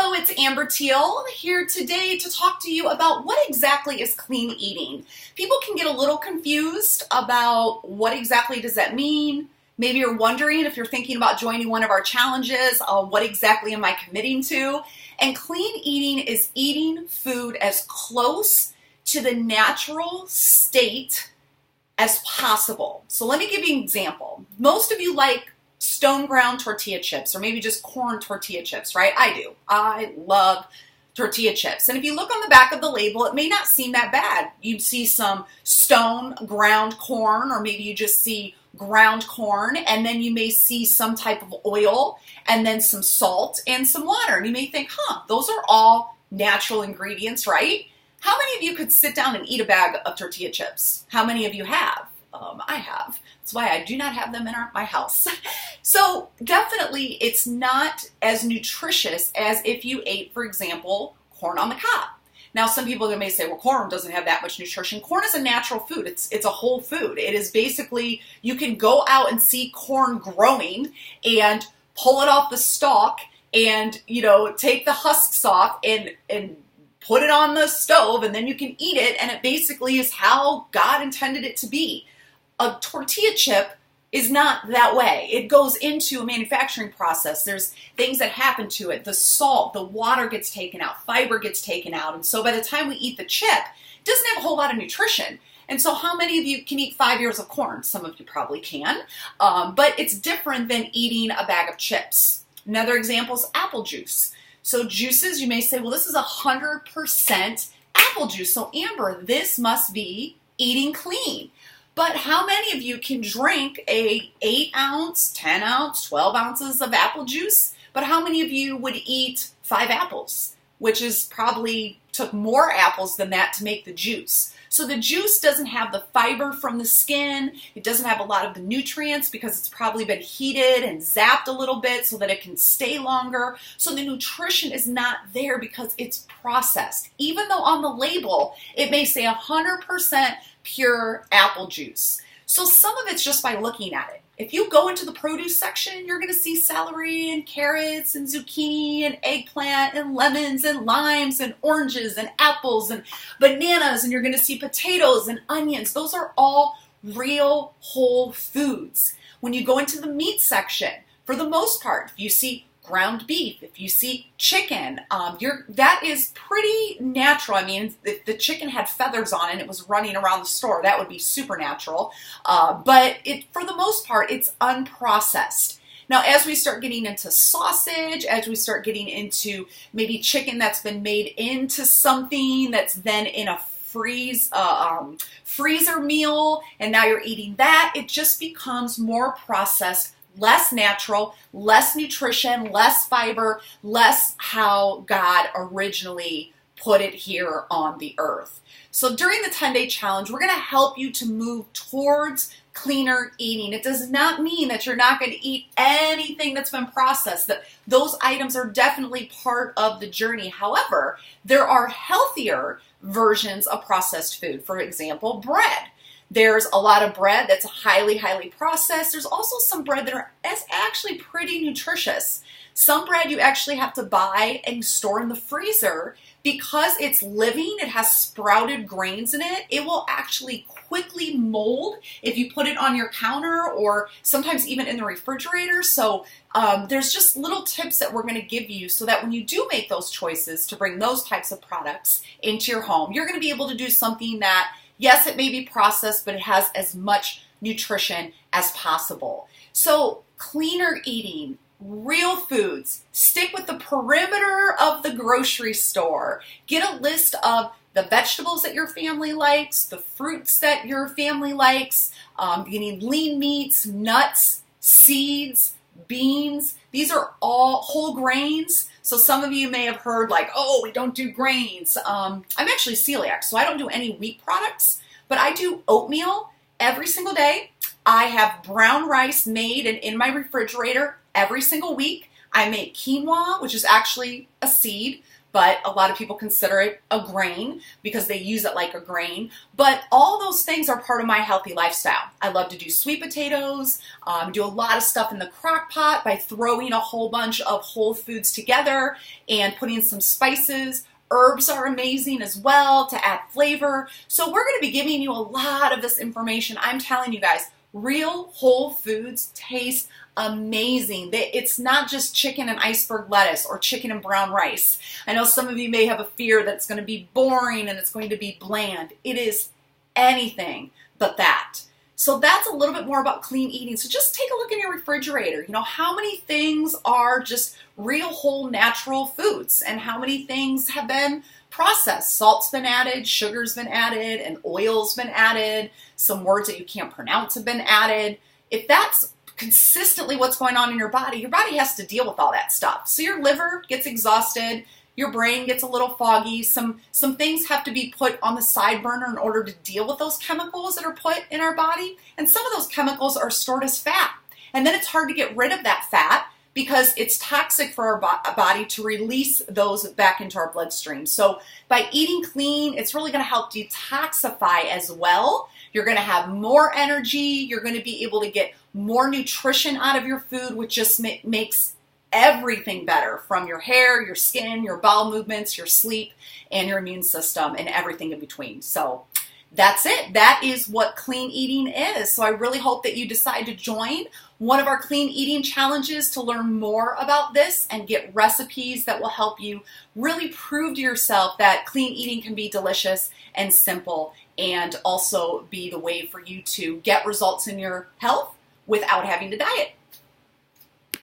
Hello, it's Amber Teal here today to talk to you about what exactly is clean eating. People can get a little confused about what exactly does that mean. Maybe you're wondering if you're thinking about joining one of our challenges, what exactly am I committing to? And clean eating is eating food as close to the natural state as possible. So let me give you an example. Most of you like stone ground tortilla chips or maybe just corn tortilla chips, right? I do. I love tortilla chips. And if you look on the back of the label, it may not seem that bad. You'd see some stone ground corn, or maybe you just see ground corn, and then you may see some type of oil and then some salt and some water. And you may think, those are all natural ingredients, right? How many of you could sit down and eat a bag of tortilla chips? How many of you have? I have. That's why I do not have them in my house. So definitely it's not as nutritious as if you ate, for example, corn on the cob. Now some people may say, well, corn doesn't have that much nutrition. Corn is a natural food. It's a whole food. It is basically, you can go out and see corn growing and pull it off the stalk and, take the husks off and put it on the stove, and then you can eat it, and it basically is how God intended it to be. A tortilla chip is not that way. It goes into a manufacturing process. There's things that happen to it. The salt, the water gets taken out, fiber gets taken out, and so by the time we eat the chip, it doesn't have a whole lot of nutrition. And so how many of you can eat 5 ears of corn? Some of you probably can, but it's different than eating a bag of chips. Another example is apple juice. So juices, you may say, well, this is 100% apple juice. So Amber, this must be eating clean. But how many of you can drink a 8 ounce, 10 ounce, 12 ounces of apple juice? But how many of you would eat 5 apples, which is probably took more apples than that to make the juice? So the juice doesn't have the fiber from the skin. It doesn't have a lot of the nutrients because it's probably been heated and zapped a little bit so that it can stay longer. So the nutrition is not there because it's processed. Even though on the label, it may say 100% pure apple juice. So some of it's just by looking at it. If you go into the produce section, you're going to see celery and carrots and zucchini and eggplant and lemons and limes and oranges and apples and bananas, and you're going to see potatoes and onions. Those are all real whole foods. When you go into the meat section, for the most part, if you see ground beef, if you see chicken, that is pretty natural. I mean, if the chicken had feathers on it and it was running around the store, that would be supernatural. But for the most part, it's unprocessed. Now, as we start getting into sausage, as we start getting into maybe chicken that's been made into something that's then in a freezer meal, and now you're eating that, it just becomes more processed, less natural, less nutrition, less fiber, less how God originally put it here on the earth. So during the 10-day challenge, we're going to help you to move towards cleaner eating. It does not mean that you're not going to eat anything that's been processed. That those items are definitely part of the journey. However, there are healthier versions of processed food. For example, bread. There's a lot of bread that's highly, highly processed. There's also some bread that is actually pretty nutritious. Some bread you actually have to buy and store in the freezer because it's living, it has sprouted grains in it. It will actually quickly mold if you put it on your counter or sometimes even in the refrigerator. So there's just little tips that we're going to give you so that when you do make those choices to bring those types of products into your home, you're going to be able to do something that, yes, it may be processed, but it has as much nutrition as possible. So cleaner eating, real foods, stick with the perimeter of the grocery store. Get a list of the vegetables that your family likes, the fruits that your family likes. You need lean meats, nuts, seeds, beans. These are all whole grains. So some of you may have heard like, oh, we don't do grains. I'm actually celiac, so I don't do any wheat products, but I do oatmeal every single day. I have brown rice made and in my refrigerator every single week. I make quinoa, which is actually a seed, but a lot of people consider it a grain because they use it like a grain. But all those things are part of my healthy lifestyle. I love to do sweet potatoes, do a lot of stuff in the crock pot by throwing a whole bunch of whole foods together and putting some spices. Herbs are amazing as well to add flavor. So we're going to be giving you a lot of this information. I'm telling you guys, real whole foods taste amazing. It's not just chicken and iceberg lettuce or chicken and brown rice. I know some of you may have a fear that it's going to be boring and it's going to be bland. It is anything but that. So that's a little bit more about clean eating. So just take a look in your refrigerator. You know, how many things are just real whole natural foods and how many things have been processed? Salt's been added, sugar's been added, and oil's been added. Some words that you can't pronounce have been added. If that's consistently what's going on in your body has to deal with all that stuff. So your liver gets exhausted, your brain gets a little foggy, some things have to be put on the side burner in order to deal with those chemicals that are put in our body, and some of those chemicals are stored as fat. And then it's hard to get rid of that fat because it's toxic for our body to release those back into our bloodstream. So by eating clean, it's really going to help detoxify as well. You're going to have more energy. You're going to be able to get more nutrition out of your food, which just makes everything better, from your hair, your skin, your bowel movements, your sleep, and your immune system, and everything in between. So that's it. That is what clean eating is. So I really hope that you decide to join one of our clean eating challenges to learn more about this and get recipes that will help you really prove to yourself that clean eating can be delicious and simple, and also be the way for you to get results in your health without having to diet.